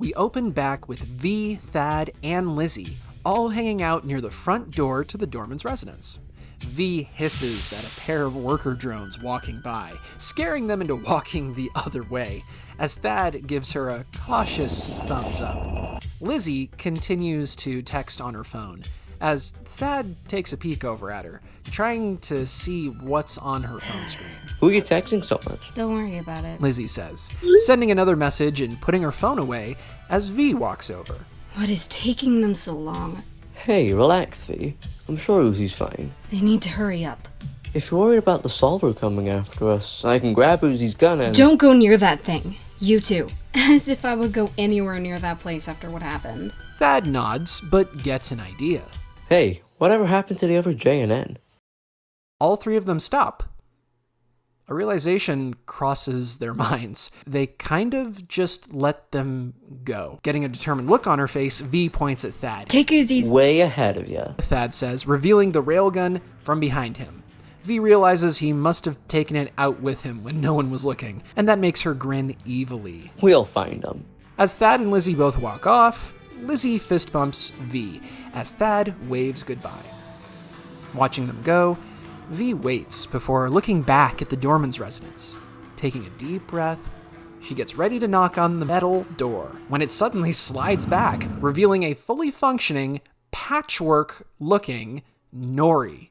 We open back with V, Thad, and Lizzie all hanging out near the front door to the doorman's residence. V hisses at a pair of worker drones walking by, scaring them into walking the other way, as Thad gives her a cautious thumbs up. Lizzie continues to text on her phone, as Thad takes a peek over at her, trying to see what's on her phone screen. Who are you texting so much? Don't worry about it. Lizzie says, sending another message and putting her phone away as V walks over. What is taking them so long? Hey, relax, V. I'm sure Uzi's fine. They need to hurry up. If you're worried about the solver coming after us, I can grab Uzi's gun and— Don't go near that thing. You too. As if I would go anywhere near that place after what happened. Thad nods, but gets an idea. Hey, whatever happened to the other J and N? All three of them stop. A realization crosses their minds. They kind of just let them go. Getting a determined look on her face, V points at Thad. Take Uzi's— Way ahead of ya, Thad says, revealing the railgun from behind him. V realizes he must have taken it out with him when no one was looking, and that makes her grin evilly. We'll find them. As Thad and Lizzie both walk off, Lizzie fist bumps V as Thad waves goodbye. Watching them go, V waits before looking back at the doorman's residence. Taking a deep breath, she gets ready to knock on the metal door when it suddenly slides back, revealing a fully functioning, patchwork-looking Nori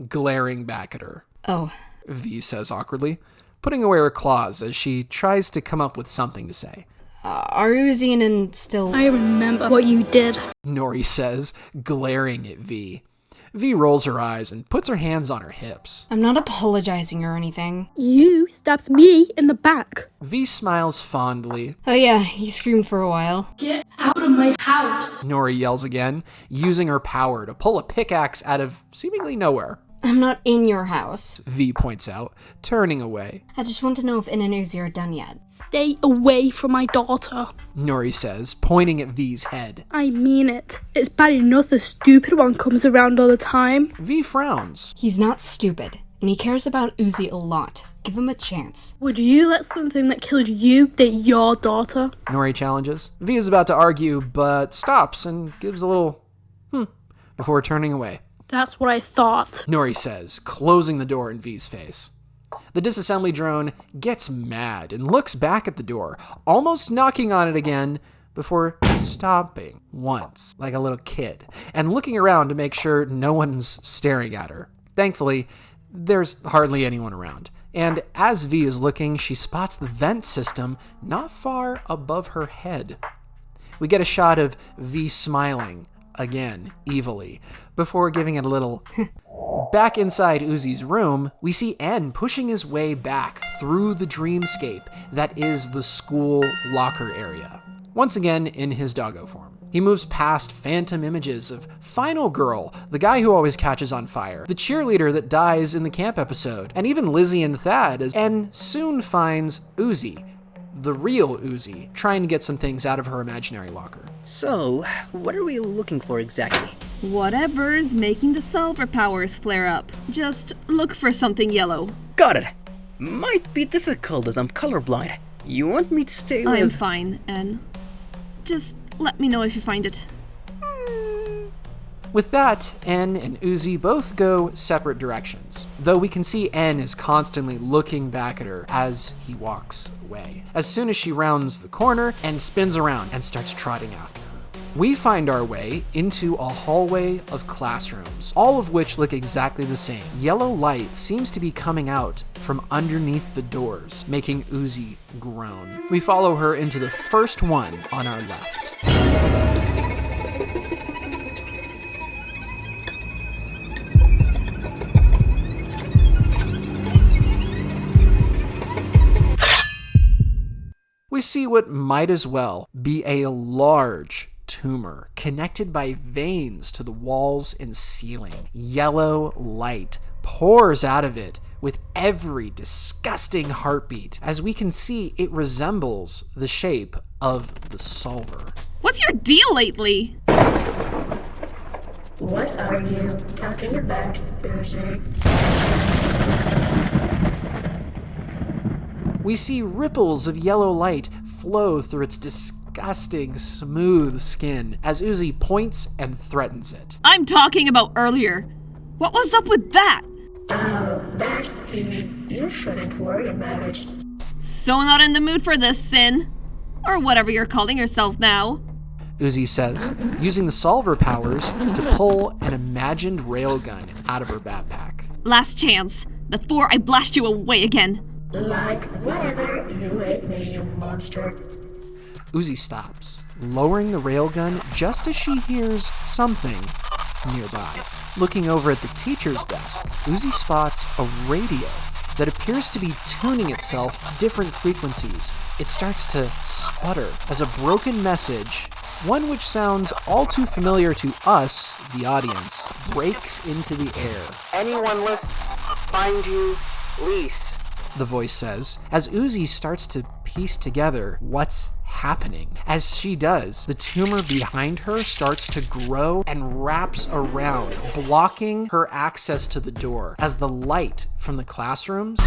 glaring back at her. Oh. V says awkwardly, putting away her claws as she tries to come up with something to say. Are Uzi and still— I remember what you did, Nori says, glaring at V. V rolls her eyes and puts her hands on her hips. I'm not apologizing or anything. You stabbed me in the back. V smiles fondly. Oh yeah, you screamed for a while. Get out of my house. Nori yells again, using her power to pull a pickaxe out of seemingly nowhere. I'm not in your house. V points out, turning away. I just want to know if In and Uzi are done yet. Stay away from my daughter. Nori says, pointing at V's head. I mean it. It's bad enough the stupid one comes around all the time. V frowns. He's not stupid, and he cares about Uzi a lot. Give him a chance. Would you let something that killed you date your daughter? Nori challenges. V is about to argue, but stops and gives a little before turning away. That's what I thought. Nori says, closing the door in V's face. The disassembly drone gets mad and looks back at the door, almost knocking on it again, before stopping once, like a little kid, and looking around to make sure no one's staring at her. Thankfully, there's hardly anyone around. And as V is looking, she spots the vent system not far above her head. We get a shot of V smiling, again, evilly, before giving it a little. Back inside Uzi's room, we see N pushing his way back through the dreamscape that is the school locker area, once again in his doggo form. He moves past phantom images of Final Girl, the guy who always catches on fire, the cheerleader that dies in the camp episode, and even Lizzie and Thad, as N soon finds Uzi, the real Uzi, trying to get some things out of her imaginary locker. So, what are we looking for exactly? Whatever's making the solver powers flare up. Just look for something yellow. Got it! Might be difficult as I'm colorblind. You want me to stay with— I'm fine, N. Just let me know if you find it. With that, N and Uzi both go separate directions, though we can see N is constantly looking back at her as he walks away. As soon as she rounds the corner, N spins around and starts trotting after her. We find our way into a hallway of classrooms, all of which look exactly the same. Yellow light seems to be coming out from underneath the doors, making Uzi groan. We follow her into the first one on our left. We see what might as well be a large tumor connected by veins to the walls and ceiling. Yellow light pours out of it with every disgusting heartbeat. As we can see, it resembles the shape of the solver. What's your deal lately? What are you talking about, Uzi? We see ripples of yellow light flow through its disgusting disgusting, smooth skin as Uzi points and threatens it. I'm talking about earlier. What was up with that? That, you shouldn't worry about it. So not in the mood for this, Sin. Or whatever you're calling yourself now. Uzi says, using the solver powers to pull an imagined railgun out of her backpack. Last chance, before I blast you away again. Like whatever you ate me, you monster. Uzi stops, lowering the railgun just as she hears something nearby. Looking over at the teacher's desk, Uzi spots a radio that appears to be tuning itself to different frequencies. It starts to sputter as a broken message, one which sounds all too familiar to us, the audience, breaks into the air. Anyone listen? Find you, Lise. The voice says, as Uzi starts to piece together what's happening. As she does, the tumor behind her starts to grow and wraps around, blocking her access to the door as the light from the classrooms.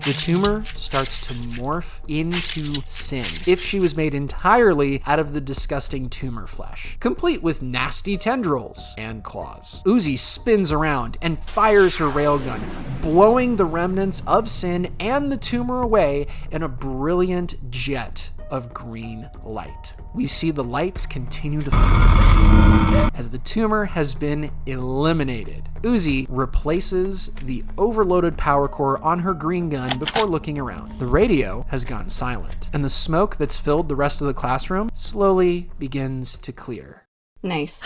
The tumor starts to morph into Sin, if she was made entirely out of the disgusting tumor flesh, complete with nasty tendrils and claws. Uzi spins around and fires her railgun, blowing the remnants of Sin and the tumor away in a brilliant jet of green light. We see the lights continue to flicker as the tumor has been eliminated. Uzi replaces the overloaded power core on her green gun before looking around. The radio has gone silent, and the smoke that's filled the rest of the classroom slowly begins to clear. Nice.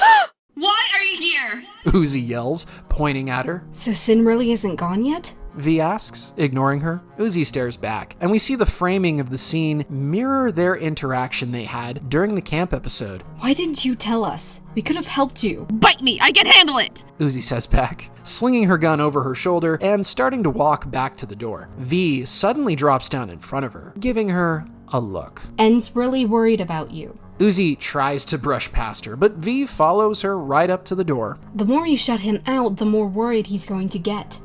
Why are you here? Uzi yells, pointing at her. So Sin really isn't gone yet? V asks, ignoring her. Uzi stares back, and we see the framing of the scene mirror their interaction they had during the camp episode. Why didn't you tell us? We could have helped you. Bite me, I can handle it! Uzi says back, slinging her gun over her shoulder and starting to walk back to the door. V suddenly drops down in front of her, giving her a look. Ainz really worried about you. Uzi tries to brush past her, but V follows her right up to the door. The more you shut him out, the more worried he's going to get.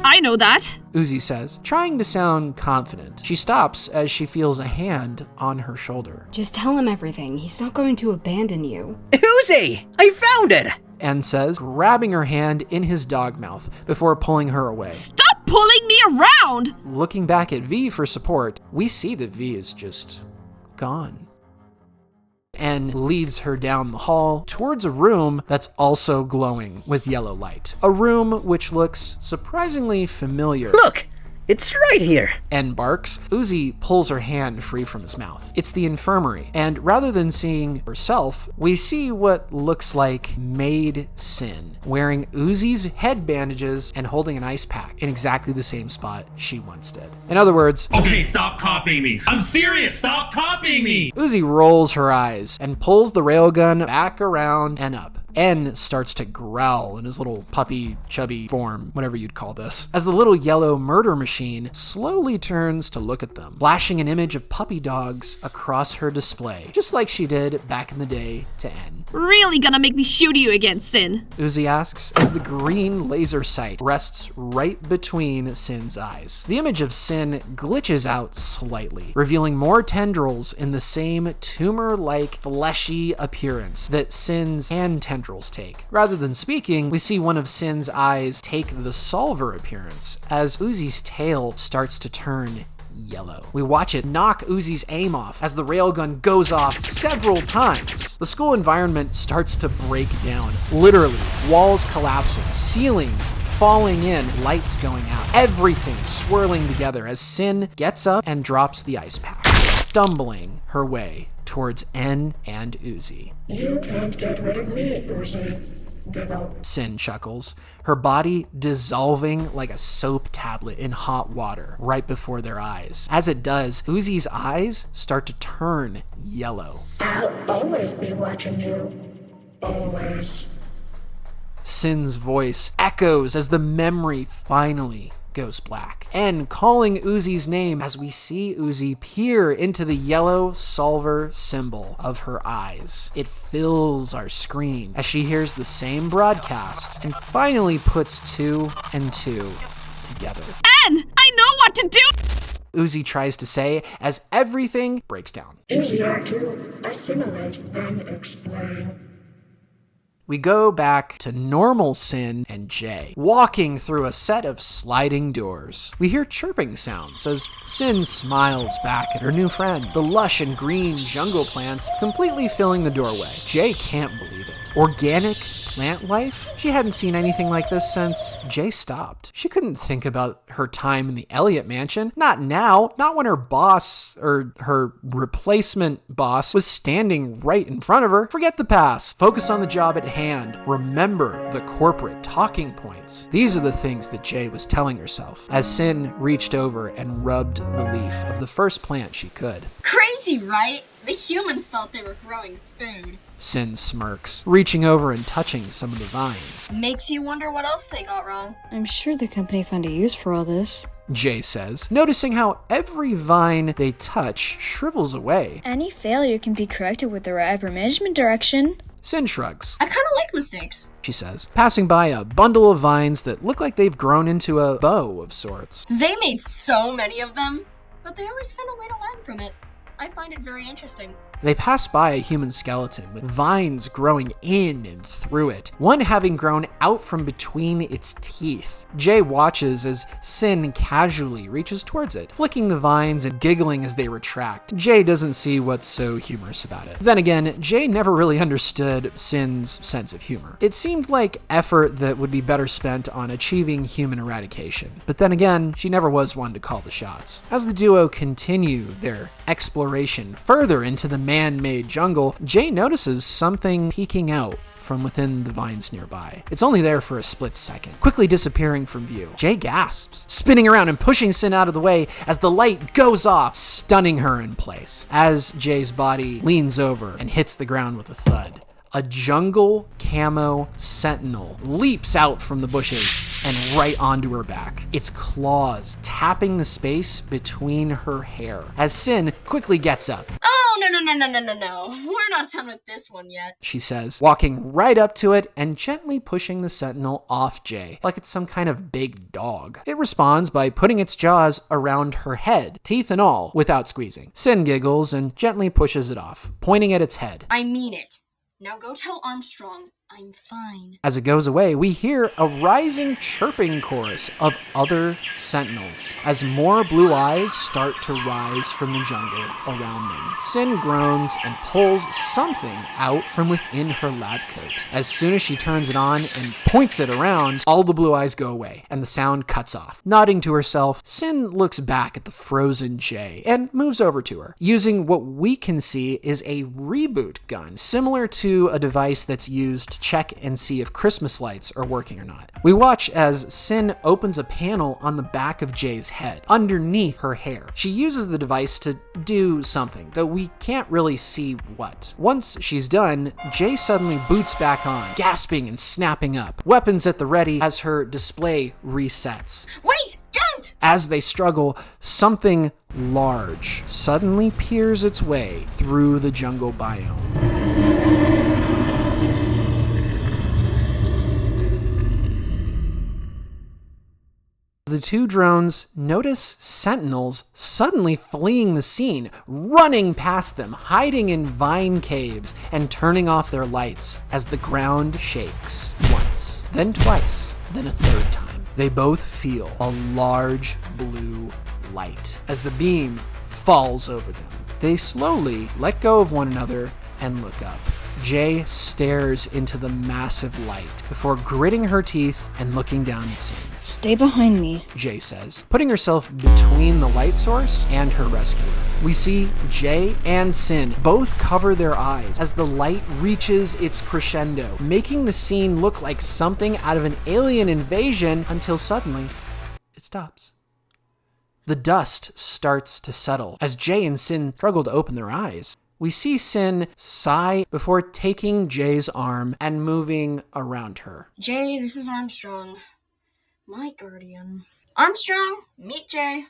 I know that. Uzi says, trying to sound confident. She stops as she feels a hand on her shoulder. Just tell him everything. He's not going to abandon you. Uzi! I found it! And says, grabbing her hand in his dog mouth before pulling her away. Stop pulling me around! Looking back at V for support, we see that V is just gone. And leads her down the hall towards a room that's also glowing with yellow light. A room which looks surprisingly familiar. Look! It's right here! And barks. Uzi pulls her hand free from his mouth. It's the infirmary, and rather than seeing herself, we see what looks like Maid Sin, wearing Uzi's head bandages and holding an ice pack in exactly the same spot she once did. In other words, okay, stop copying me. I'm serious, stop copying me! Uzi rolls her eyes and pulls the railgun back around and up. N starts to growl in his little puppy, chubby form, whatever you'd call this, as the little yellow murder machine slowly turns to look at them, flashing an image of puppy dogs across her display, just like she did back in the day to N. Really gonna make me shoot you again, Sin? Uzi asks, as the green laser sight rests right between Sin's eyes. The image of Sin glitches out slightly, revealing more tendrils in the same tumor-like fleshy appearance that Sin's hand tendrils take. Rather than speaking, we see one of Sin's eyes take the solver appearance as Uzi's tail starts to turn yellow. We watch it knock Uzi's aim off as the railgun goes off several times. The school environment starts to break down. Literally, walls collapsing, ceilings falling in, lights going out, everything swirling together as Sin gets up and drops the ice pack, stumbling her way towards N and Uzi. You can't get rid of me, Uzi. Sin chuckles, her body dissolving like a soap tablet in hot water right before their eyes. As it does, Uzi's eyes start to turn yellow. I'll always be watching you. Always. Sin's voice echoes as the memory finally goes black. And calling Uzi's name as we see Uzi peer into the yellow solver symbol of her eyes. It fills our screen as she hears the same broadcast and finally puts two and two together. N! I know what to do! Uzi tries to say as everything breaks down. Easier to assimilate than explain. We go back to normal Sin and Jay, walking through a set of sliding doors. We hear chirping sounds as Sin smiles back at her new friend, the lush and green jungle plants completely filling the doorway. Jay can't believe it. Organic plant life? She hadn't seen anything like this since Jay stopped. She couldn't think about her time in the Elliott mansion. Not now. Not when her boss, or her replacement boss, was standing right in front of her. Forget the past. Focus on the job at hand. Remember the corporate talking points. These are the things that Jay was telling herself as Sin reached over and rubbed the leaf of the first plant she could. Crazy, right? The humans thought they were growing food. Sin smirks, reaching over and touching some of the vines. Makes you wonder what else they got wrong. I'm sure the company found a use for all this. Jay says, noticing how every vine they touch shrivels away. Any failure can be corrected with the right management direction. Sin shrugs. I kinda like mistakes, she says, passing by a bundle of vines that look like they've grown into a bow of sorts. They made so many of them, but they always found a way to learn from it. I find it very interesting. They pass by a human skeleton with vines growing in and through it, one having grown out from between its teeth. Jay watches as Sin casually reaches towards it, flicking the vines and giggling as they retract. Jay doesn't see what's so humorous about it. Then again, Jay never really understood Sin's sense of humor. It seemed like effort that would be better spent on achieving human eradication. But then again, she never was one to call the shots. As the duo continue their exploration further into the man-made jungle, Jay notices something peeking out from within the vines nearby. It's only there for a split second, quickly disappearing from view. Jay gasps, spinning around and pushing Sin out of the way as the light goes off, stunning her in place. As Jay's body leans over and hits the ground with a thud, a jungle camo sentinel leaps out from the bushes and right onto her back, its claws tapping the space between her hair. As Sin quickly gets up. Oh, no. We're not done with this one yet, she says, walking right up to it and gently pushing the sentinel off Jay, like it's some kind of big dog. It responds by putting its jaws around her head, teeth and all, without squeezing. Sin giggles and gently pushes it off, pointing at its head. I mean it. Now go tell Armstrong I'm fine. As it goes away, we hear a rising chirping chorus of other sentinels as more blue eyes start to rise from the jungle around them. Sin groans and pulls something out from within her lab coat. As soon as she turns it on and points it around, all the blue eyes go away and the sound cuts off. Nodding to herself, Sin looks back at the frozen Jay and moves over to her, using what we can see is a reboot gun, similar to a device that's used to check and see if Christmas lights are working or not. We watch as Sin opens a panel on the back of Jay's head, underneath her hair. She uses the device to do something, though we can't really see what. Once she's done, Jay suddenly boots back on, gasping and snapping up, weapons at the ready as her display resets. Wait, don't! As they struggle, something large suddenly peers its way through the jungle biome. The two drones notice sentinels suddenly fleeing the scene, running past them, hiding in vine caves, and turning off their lights as the ground shakes once, then twice, then a third time. They both feel a large blue light as the beam falls over them. They slowly let go of one another and look up. Jay stares into the massive light before gritting her teeth and looking down at Sin. Stay behind me, Jay says, putting herself between the light source and her rescuer. We see Jay and Sin both cover their eyes as the light reaches its crescendo, making the scene look like something out of an alien invasion until suddenly it stops. The dust starts to settle as Jay and Sin struggle to open their eyes. We see Sin sigh before taking Jay's arm and moving around her. Jay, this is Armstrong, my guardian. Armstrong, meet Jay,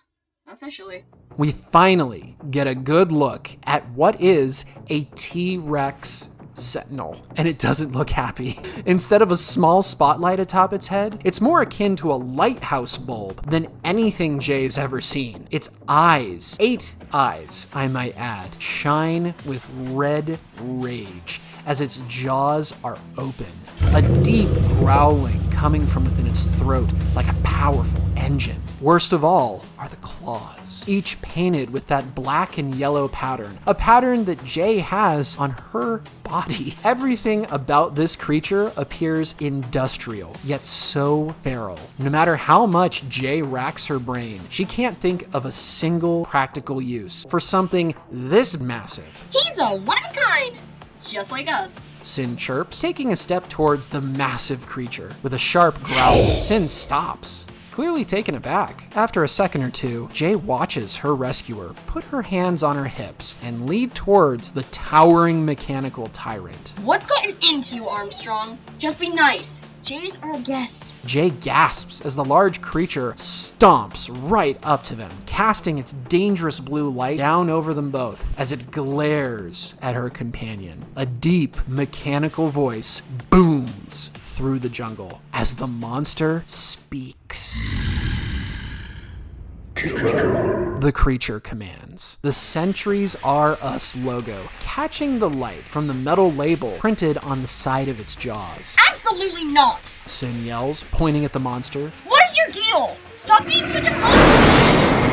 officially. We finally get a good look at what is a TRex Sentinel, and it doesn't look happy. Instead of a small spotlight atop its head, it's more akin to a lighthouse bulb than anything Jay's ever seen. Its eyes, 8 eyes, I might add, shine with red rage as its jaws are open, a deep growling coming from within its throat like a powerful engine. Worst of all are the claws, each painted with that black and yellow pattern, a pattern that Jay has on her body. Everything about this creature appears industrial, yet so feral. No matter how much Jay racks her brain, she can't think of a single practical use for something this massive. He's a one-of-a-kind, just like us. Sin chirps, taking a step towards the massive creature. With a sharp growl, Sin stops, clearly taken aback. After a second or two, Jay watches her rescuer put her hands on her hips and lead towards the towering mechanical tyrant. What's gotten into you, Armstrong? Just be nice. Jay's our guest. Jay gasps as the large creature stomps right up to them, casting its dangerous blue light down over them both as it glares at her companion. A deep, mechanical voice booms through the jungle as the monster speaks. The creature commands. The Sentries Are Us logo, catching the light from the metal label printed on the side of its jaws. Absolutely not! Sin yells, pointing at the monster. What is your deal? Stop being such a monster!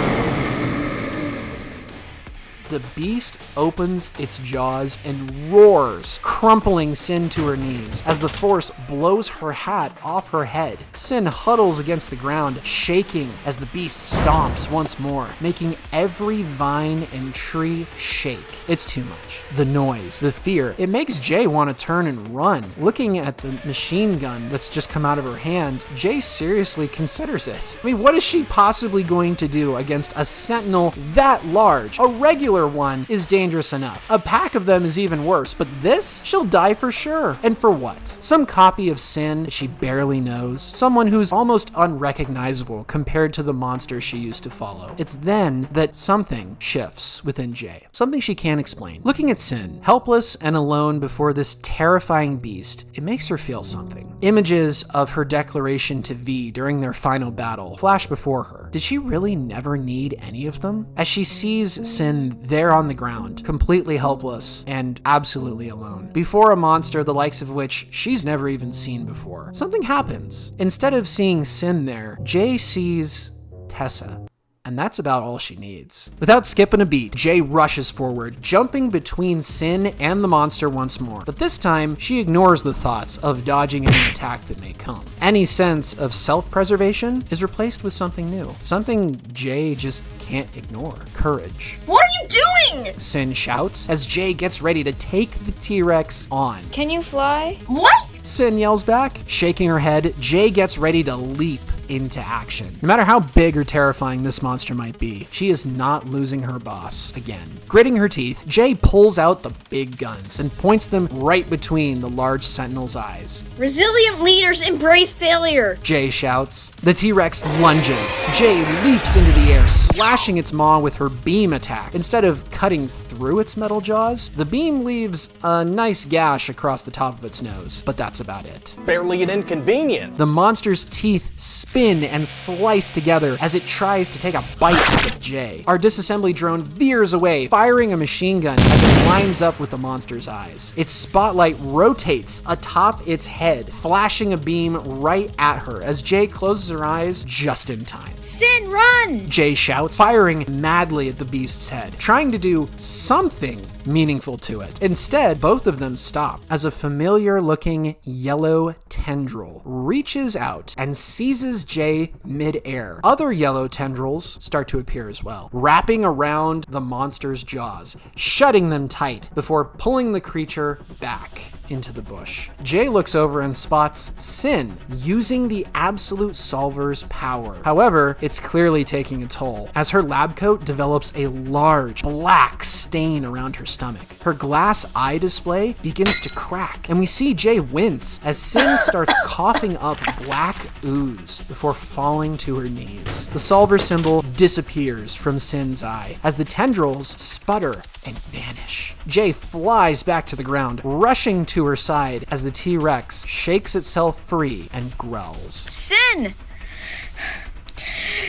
The beast opens its jaws and roars, crumpling Sin to her knees as the force blows her hat off her head. Sin huddles against the ground, shaking as the beast stomps once more, making every vine and tree shake. It's too much. The noise, the fear, it makes Jay want to turn and run. Looking at the machine gun that's just come out of her hand, Jay seriously considers it. I mean, what is she possibly going to do against a sentinel that large? A regular one is dangerous enough. A pack of them is even worse, but this? She'll die for sure. And for what? Some copy of Sin that she barely knows? Someone who's almost unrecognizable compared to the monster she used to follow. It's then that something shifts within Jay. Something she can't explain. Looking at Sin, helpless and alone before this terrifying beast, it makes her feel something. Images of her declaration to V during their final battle flash before her. Did she really never need any of them? As she sees Sin there on the ground, completely helpless and absolutely alone, before a monster the likes of which she's never even seen before, something happens. Instead of seeing Sin there, Jay sees Tessa. And that's about all she needs. Without skipping a beat, Jay rushes forward, jumping between Sin and the monster once more. But this time, she ignores the thoughts of dodging any attack that may come. Any sense of self-preservation is replaced with something new. Something Jay just can't ignore. Courage. What are you doing? Sin shouts as Jay gets ready to take the T-Rex on. Can you fly? What? Sin yells back. Shaking her head, Jay gets ready to leap into action. No matter how big or terrifying this monster might be, she is not losing her boss again. Gritting her teeth, Jay pulls out the big guns and points them right between the large sentinel's eyes. Resilient leaders embrace failure! Jay shouts. The T-Rex lunges. Jay leaps into the air, slashing its maw with her beam attack. Instead of cutting through its metal jaws, the beam leaves a nice gash across the top of its nose, but that's about it. Barely an inconvenience. The monster's teeth spin and slice together as it tries to take a bite out of Jay. Our disassembly drone veers away, firing a machine gun as it lines up with the monster's eyes. Its spotlight rotates atop its head, flashing a beam right at her as Jay closes her eyes just in time. Sin, run! Jay shouts, firing madly at the beast's head, trying to do something meaningful to it. Instead, both of them stop as a familiar-looking yellow tendril reaches out and seizes Jay mid-air. Other yellow tendrils start to appear as well, wrapping around the monster's jaws, shutting them tight before pulling the creature back into the bush. Jay looks over and spots Sin using the Absolute Solver's power. However, it's clearly taking a toll as her lab coat develops a large black stain around her stomach. Her glass eye display begins to crack, and we see Jay wince as Sin starts coughing up black ooze before falling to her knees. The Solver symbol disappears from Sin's eye as the tendrils sputter and vanish. Jay flies back to the ground, rushing to her side as the T-Rex shakes itself free and growls. Sin!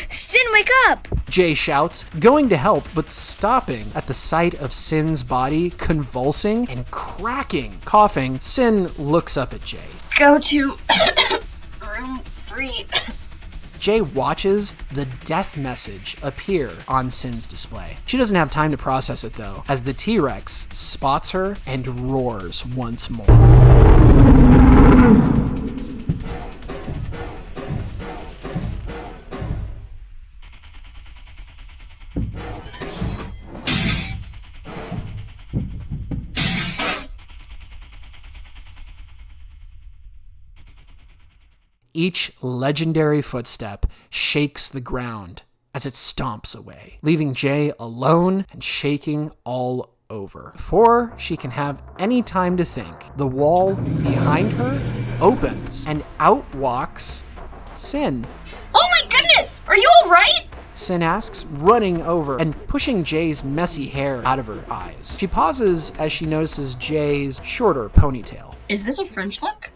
Sin, wake up! Jay shouts, going to help, but stopping at the sight of Sin's body convulsing and cracking. Coughing, Sin looks up at Jay. Go to room 3. Jay watches the death message appear on Sin's display. She doesn't have time to process it though, as the T-Rex spots her and roars once more. Each legendary footstep shakes the ground as it stomps away, leaving Jay alone and shaking all over. Before she can have any time to think, the wall behind her opens and out walks Sin. Oh my goodness! Are you alright? Sin asks, running over and pushing Jay's messy hair out of her eyes. She pauses as she notices Jay's shorter ponytail. Is this a French look?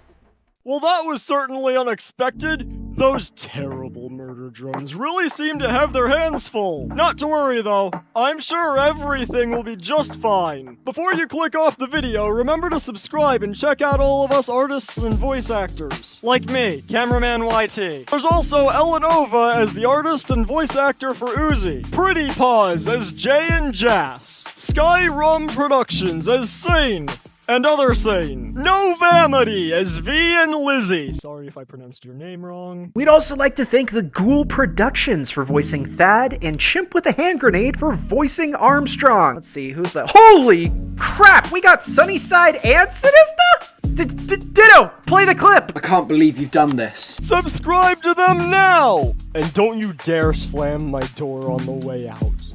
Well, that was certainly unexpected. Those terrible murder drones really seem to have their hands full. Not to worry, though. I'm sure everything will be just fine. Before you click off the video, remember to subscribe and check out all of us artists and voice actors. Like me, CamerManYT. There's also Elvenova as the artist and voice actor for Uzi. Pretty Pawzz as Jay and Jas. Sky Rum Productions as Sane. And other Sane. Novamity as V and Lizzie. Sorry if I pronounced your name wrong. We'd also like to thank the Ghoul Productions for voicing Thad and ChimpWithaHandGrenade for voicing Armstrong. Let's see, who's that? Holy crap, we got Sunnyside and Cynista? Ditto, play the clip. I can't believe you've done this. Subscribe to them now! And don't you dare slam my door on the way out.